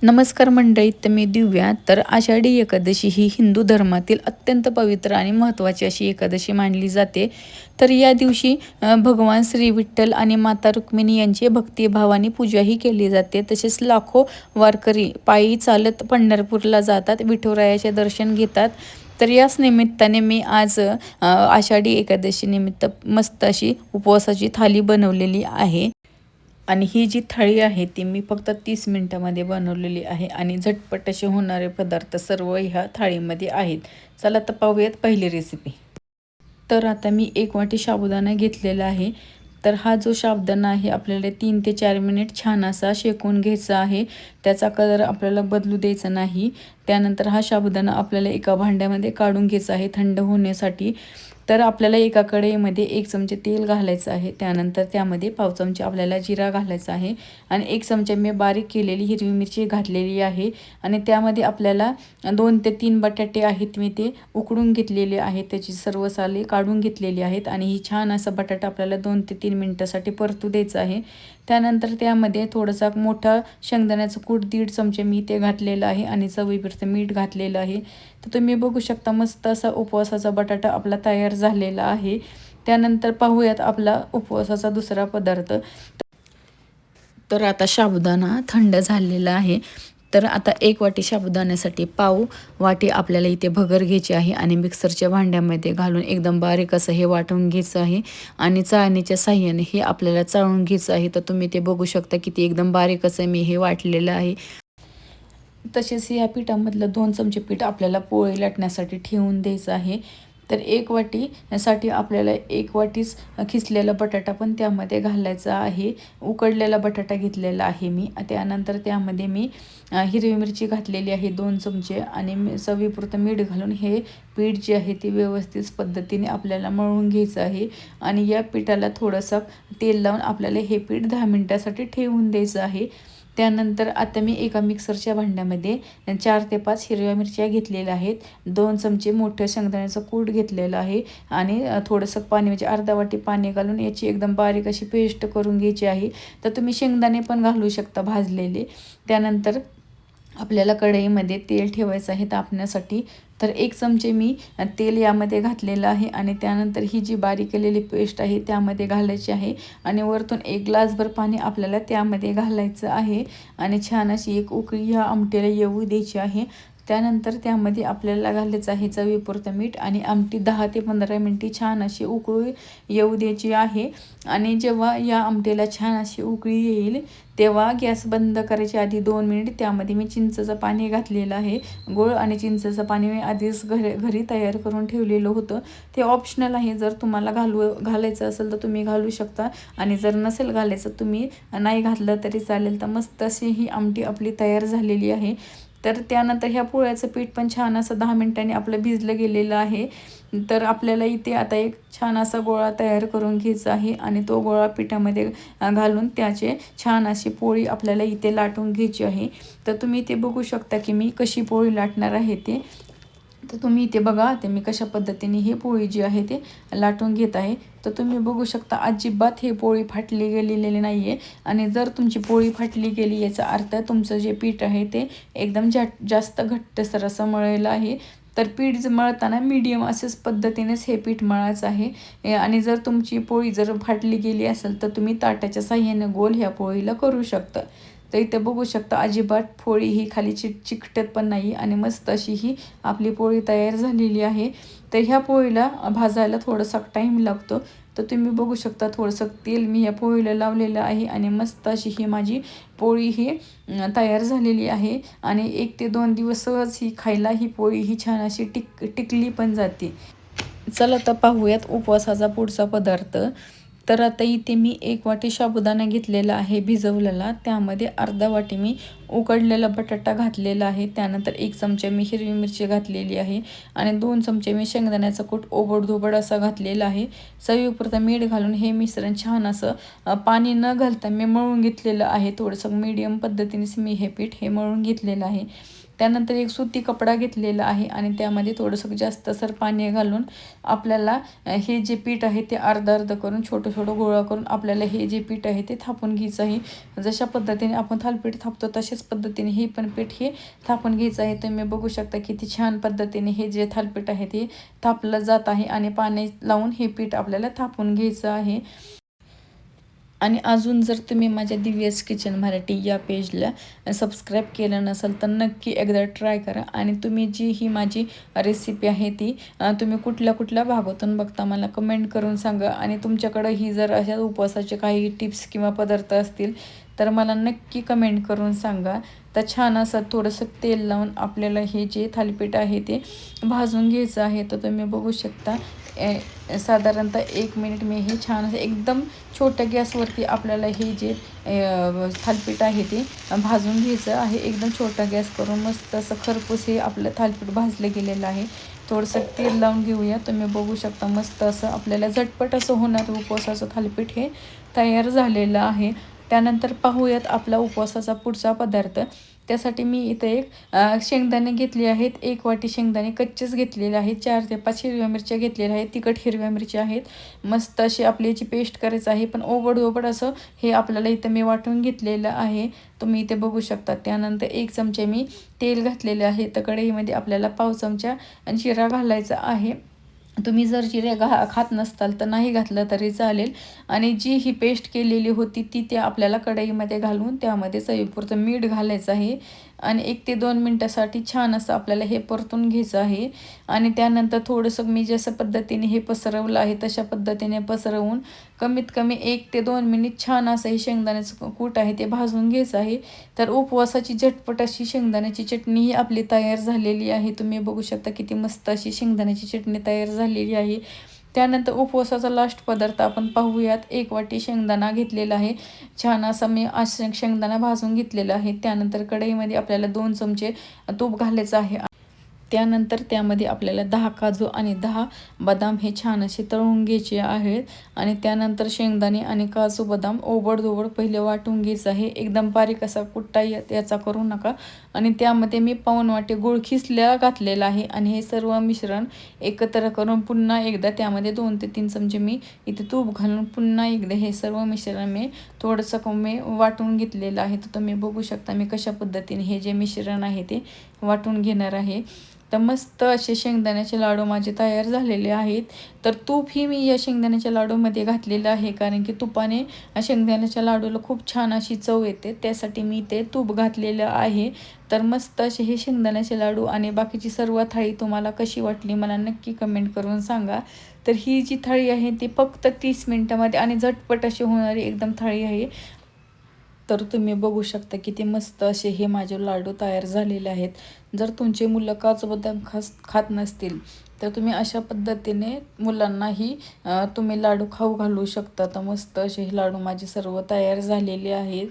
नमस्कार मंडळी, तर मी दिव्या. तर आषाढी एकादशी ही हिंदू धर्मातील अत्यंत पवित्र आणि महत्त्वाची अशी एकादशी मानली जाते. तर या दिवशी भगवान श्री विठ्ठल आणि माता रुक्मिणी यांची भक्तिभावाने पूजाही केली जाते. तसेच लाखो वारकरी पायी चालत पंढरपूरला जातात, विठुरायाचे दर्शन घेतात. तर याच निमित्ताने मी आज आषाढी एकादशी निमित्त मस्त अशी उपवासाची थाली बनवलेली आहे. आणि ही जी थाळी आहे ती मी फक्त 30 मिनिटामध्ये बनवलेली आहे आणि झटपट असे होणारे पदार्थ सर्व ह्या थाळीमध्ये आहेत. चला तर पाहूयात पहिली रेसिपी. तर आता मी 1 वाटी साबुदाणा घेतलेला आहे. तर हा जो साबुदाणा आहे आपल्याला 3 ते 4 मिनिट छान असा शेकून घ्यायचा आहे. त्याचा कलर आपल्याला बदलू द्यायचा नाही. त्यानंतर हा साबुदाणा आपल्याला एका भांड्यामध्ये काढून घ्यायचा आहे थंड होण्यासाठी. तर आपल्याला एका कढईमध्ये 1 चमचे तेल घालायचं आहे. त्यानंतर त्यामध्ये पाव चमचे आपल्याला जिरा घालायचा आहे आणि 1 चमचा मी बारीक केलेली हिरवी मिरची घातलेली आहे आणि त्यामध्ये आपल्याला 2 ते 3 बटाटे आहेत, मी ते उकडून घेतलेले आहेत. त्याची सर्व साले काढून घेतलेली आहेत आणि ही छान असा बटाटा आपल्याला 2 ते 3 मिनिटासाठी परतू द्यायचा आहे. त्यानंतर त्यामध्ये थोडासा मोठा शेंगदाण्याचं कूट 1.5 चमचे मी ते घातलेलं आहे आणि चवीपुरतं मीठ घातलेलं आहे. तर तुम्ही बघू शकता मस्त असा उपवासाचा बटाटा आपला तयार झालेला आहे. त्यानंतर पाहूयात आपला उपवासाचा दुसरा पदार्थ. तर आता साबुदाणा थंड झालेला आहे. तर आता 1 वाटी साबुदाण्यासाठी पाव वाटी आपल्याला इथे भगर घ्यायची आहे आणि मिक्सरच्या भांड्यामध्ये घालून एकदम बारीक असं हे वाटून घ्यायचं आहे आणि चाळणीच्या साहाय्याने हे आपल्याला चाळून घ्यायचं आहे. तर तुम्ही ते बघू शकता किती एकदम बारीक असं मी हे वाटलेलं आहे. तसेच या पिठामधलं 2 चमचे पीठ आपल्याला पोळी लाटण्यासाठी ठेवून द्यायचं आहे. तर 1 वाटीसाठी आपल्याला 1 वाटीच खिसलेला बटाटा पण त्यामध्ये घालायचा आहे. उकडलेला बटाटा घेतलेला आहे मी. त्यानंतर त्यामध्ये मी हिरवी मिरची घातलेली आहे 2 चमचे आणि चवीपुरतं मीठ घालून हे पीठ जे आहे ते व्यवस्थित पद्धतीने आपल्याला मळून घ्यायचं आहे आणि या पिठाला थोडंसं तेल लावून आपल्याला हे पीठ 10 मिनिटासाठी ठेवून द्यायचं आहे. त्यानंतर आता मी एका मिक्सरच्या भांड्यामध्ये 4 ते 5 हिरव्या मिरच्या घेतलेल्या आहेत. 2 चमचे मोठं शेंगदाण्याचं कूट घेतलेलं आहे आणि थोडंसं पाणी म्हणजे अर्धा वाटी पाणी घालून याची एकदम बारीक अशी पेस्ट करून घ्यायची आहे. तर तुम्ही शेंगदाणे पण घालू शकता भाजलेले. त्यानंतर आपल्याला कढईमध्ये तेल ठेवायचं आहे तापण्यासाठी. तर 1 चमचे मी तेल यामध्ये घातलेलं आहे आणि त्यानंतर ही जी बारीक केलेली पेस्ट आहे त्यामध्ये घालायची आहे आणि वरतून 1 ग्लासभर पाणी आपल्याला त्यामध्ये घालायचं आहे आणि छान अशी एक उकळी ह्या आमटीला येऊ द्यायची आहे. त्यानंतर त्यामध्ये आपल्याला घालायचं आहे चवीपुरतं मीठ आणि आमटी 10 ते 15 मिनिटे छान अशी उकळू येऊ द्यायची आहे. आणि जेव्हा या आमटीला छान अशी उकळी येईल तेव्हा गॅस बंद करायच्या आधी 2 मिनिट त्यामध्ये मी चिंचेचं पाणी घातलेलं आहे. गूळ आणि चिंचेचं पाणी मी आधीच घरी तयार करून ठेवलेलं होतं. ते ऑप्शनल आहे, जर तुम्हाला घालायचं असेल तर तुम्ही घालू शकता आणि जर नसेल घालायचं तुम्ही नाही घातलं तरी चालेल. तर मस्त अशी ही आमटी आपली तयार झालेली आहे. तर त्यानंतर ह्या पोळ्याचं पीठ पण छान असं 10 मिनिटांनी आपलं भिजलं गेलेलं आहे. तर आपल्याला इथे आता एक छान असा गोळा तयार करून घ्यायचा आहे आणि तो गोळा पिठामध्ये घालून त्याचे छान अशी पोळी आपल्याला इथे लाटून घ्यायची आहे. तर तुम्ही इथे बघू शकता की मी कशी पोळी लाटणार आहे ते. तर तुम्ही इथे बघा ते मी कशा पद्धतीने ही पोळी जी आहे ते लाटून घेत आहे. तर तुम्ही बघू शकता अजिबात ही पोळी फाटली गेलेली नाही आहे आणि जर तुमची पोळी फाटली गेली याचा अर्थ तुमचं जे पीठ आहे ते एकदम जास्त घट्टसर असं मळलेलं आहे. तर पीठ मळताना मीडियम अशाच पद्धतीनेच हे पीठ मळायचं आहे आणि जर तुमची पोळी जर फाटली गेली असेल तर तुम्ही ताटाच्या साहाय्याने गोल ह्या पोळीला करू शकता. तर इथे बघू शकता अजिबात पोळी ही खाली चिकटत पण नाही आणि मस्त अशी ही आपली पोळी तयार झालेली आहे. तर ह्या पोळीला भाजायला थोडासा टाईम लागतो. तर तुम्ही बघू शकता थोडंसं तेल मी या पोळीला लावलेलं आहे आणि मस्त अशी ही माझी पोळी ही तयार झालेली आहे आणि 1 ते 2 दिवस सहज ही खायला ही पोळी ही छान अशी टिकली पण जाते. चला तर पाहूयात उपवासाचा पुढचा पदार्थ. तर आता इथे मी 1 वाटी साबुदाणा घेतलेला आहे भिजवलेला. त्यामध्ये अर्धा वाटी मी उकडलेला बटाटा घातलेला आहे. त्यानंतर 1 चमचा मी हिरवी मिरची घातलेली आहे आणि 2 चमचे मी शेंगदाण्याचा कूट ओबडधोबड असा घातलेला आहे. चवीपुरतं मीठ घालून हे मिश्रण छान असं पाणी न घालता मी मळून घेतलेलं आहे. थोडंसं मीडियम पद्धतीनेच मी हे पीठ हे मळून घेतलेलं आहे. त्यानंतर एक सुती कपडा घेतलेला आहे आणि त्यामध्ये थोडंसं जास्तसर पाणी घालून आपल्याला हे जे पीठ आहे ते अर्ध अर्ध करून छोटं छोटं गोळा करून आपल्याला हे जे पीठ आहे ते थापून घ्यायचं आहे. जशा पद्धतीने आपण थालीपीठ थापतो तशाच पद्धतीने हे पण पीठ हे थापून घ्यायचं आहे. तुम्ही बघू शकता किती छान पद्धतीने हे जे थालीपीठ आहे ते थापलं जात आहे आणि पाणी लावून हे पीठ आपल्याला थापून घ्यायचं आहे. आणि अजून जर तुम्ही माझ्या दिव्यास किचन मराठी या पेजला सबस्क्राईब केलं नसेल तर नक्की एकदा ट्राय करा. आणि तुम्ही जी ही माझी रेसिपी आहे ती तुम्ही कुठल्या कुठल्या भागातून बघता मला कमेंट करून सांगा. आणि तुमच्याकडं ही जर अशा उपवासाचे काही टिप्स किंवा पदार्थ असतील तर मला नक्की कमेंट करून सांगा. तर छान असं थोडंसं तेल लावून आपल्याला हे जे थालीपीठ आहे ते भाजून घ्यायचं आहे. तर तुम्ही बघू शकता साधारणतः 1 मिनिट मी हे छान असं एकदम छोट्या गॅसवरती आपल्याला हे जे थालीपीठ आहे ते भाजून घ्यायचं आहे. एकदम छोटा गॅस करून मस्त असं खरपूस हे आपलं थालीपीठ भाजलं गेलेलं आहे. थोडंसं तेल लावून घेऊया. तुम्ही बघू शकता मस्त असं आपल्याला झटपट असं होणारं उपवासाचं थालीपीठ हे तयार झालेलं आहे. त्यानंतर पाहूयात आपला उपवासाचा पुढचा पदार्थ. त्यासाठी मी इथे एक शेंगदाणे घेतले आहेत. 1 वाटी शेंगदाणे कच्चेच घेतलेले आहेत. 4 ते 5 हिरव्या मिरच्या घेतलेल्या आहेत. तिखट हिरव्या मिरच्या आहेत. मस्त अशी आपली याची पेस्ट करायचं आहे. पण ओबड असं हे आपल्याला इथं मी वाटून घेतलेलं आहे. तुम्ही इथे बघू शकता. त्यानंतर 1 चमचे मी तेल घातलेले आहे. तर कढईमध्ये आपल्याला पाव चमचा जिरा घालायचा आहे. तुम्ही जर जिरे खात नसताल तर नाही घातलं तरी चालेल. आणि जी ही पेस्ट केलेली होती ती त्या आपल्याला कढईमध्ये घालून त्यामध्ये चवीपुरतं मीठ घालायचं आहे. आणि 1 ते 2 मिनटासाठी छान असं आपल्याला हे परतून घ्यायचं आहे. आणि त्यानंतर थोडंसं मी जसं पद्धतीने हे पसरवलं आहे तशा पद्धतीने पसरवून कमीत कमी 1 ते 2 मिनिट छान असं हे शेंगदाण्याचं कूट आहे ते भाजून घ्यायचं आहे. तर उपवासाची झटपट अशी शेंगदाण्याची चटणी ही आपली तयार झालेली आहे. तुम्ही बघू शकता किती मस्त अशी शेंगदाण्याची चटणी तयार झालेली आहे. त्यानंतर उपवासाचा लास्ट पदार्थ आपण पाहूयात. 1 वाटी शेंगदाणा घेतलेला आहे. छान असा मी शेंगदाणा भाजून घेतलेला आहे. त्यानंतर कढईमध्ये आपल्याला 2 चमचे तूप घालायचं आहे. त्यानंतर त्यामध्ये आपल्याला 10 काजू आणि 10 बदाम हे छान असे तळून घ्यायचे आहेत. आणि त्यानंतर शेंगदाणे आणि काजू बदाम ओबडधोबड पहिले वाटून घ्यायचं आहे. एकदम बारीक असा कुट्टा याचा करू नका. आणि त्यामध्ये मी पाऊण वाटी गूळ खिसल्या घातलेला आहे. आणि हे सर्व मिश्रण एकत्र करून पुन्हा एकदा त्यामध्ये 2 ते 3 चमचे मी इथे तूप घालून पुन्हा एकदा हे सर्व मिश्रण मी थोडंसं कमी वाटून घेतलेलं आहे. तर तुम्ही बघू शकता मी कशा पद्धतीने हे जे मिश्रण आहे ते वाटून घेणार आहे. तर मस्त असे शेंगदाण्याचे लाडू माझे तयार झालेले आहेत. तर तूपही मी या शेंगदाण्याच्या लाडूमध्ये घातलेलं आहे कारण की तुपाने शेंगदाण्याच्या लाडूला खूप छान अशी चव येते. त्यासाठी मी ते तूप घातलेलं आहे. तर मस्त असे हे शेंगदाण्याचे लाडू आणि बाकीची सर्व थाळी तुम्हाला कशी वाटली मला नक्की कमेंट करून सांगा. तर ही जी थाळी आहे ती फक्त 30 मिनटामध्ये आणि झटपट अशी होणारी एकदम थाळी आहे. तर तुम्ही बघू शकता किती मस्त असे हे माझे लाडू तयार झालेले आहेत. जर तुमचे मुलं काजू बदाम खात नसतील तर तुम्ही अशा पद्धतीने मुलांनाही तुम्ही लाडू खाऊ घालू शकता. तर मस्त असे हे लाडू माझे सर्व तयार झालेले आहेत.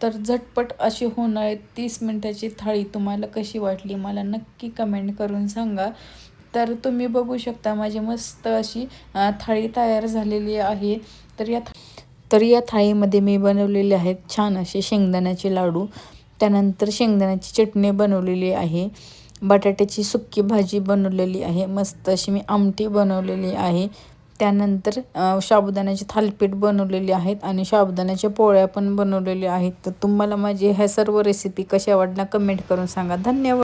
तर झटपट अशी होणारी 30 मिनटाची थाळी तुम्हाला कशी वाटली मला नक्की कमेंट करून सांगा. तर तुम्ही बघू शकता माझी मस्त अशी थाळी तयार झालेली आहे. तर या थाळीमध्ये मी बनवलेले आहेत छान असे शेंगदाण्याचे लाडू. त्यानंतर शेंगदाण्याची चटणी बनवलेली आहे. बटाट्याची सुक्की भाजी बनवलेली आहे. मस्त अशी मी आमटी बनवलेली आहे. त्यानंतर साबुदाण्याचे थालीपीठ बनवलेले आहेत आणि साबुदाण्याच्या पोळ्या पण बनवलेल्या आहेत. तर तुम्हाला माझी ह्या सर्व रेसिपी कशा वाटल्या कमेंट करून सांगा. धन्यवाद.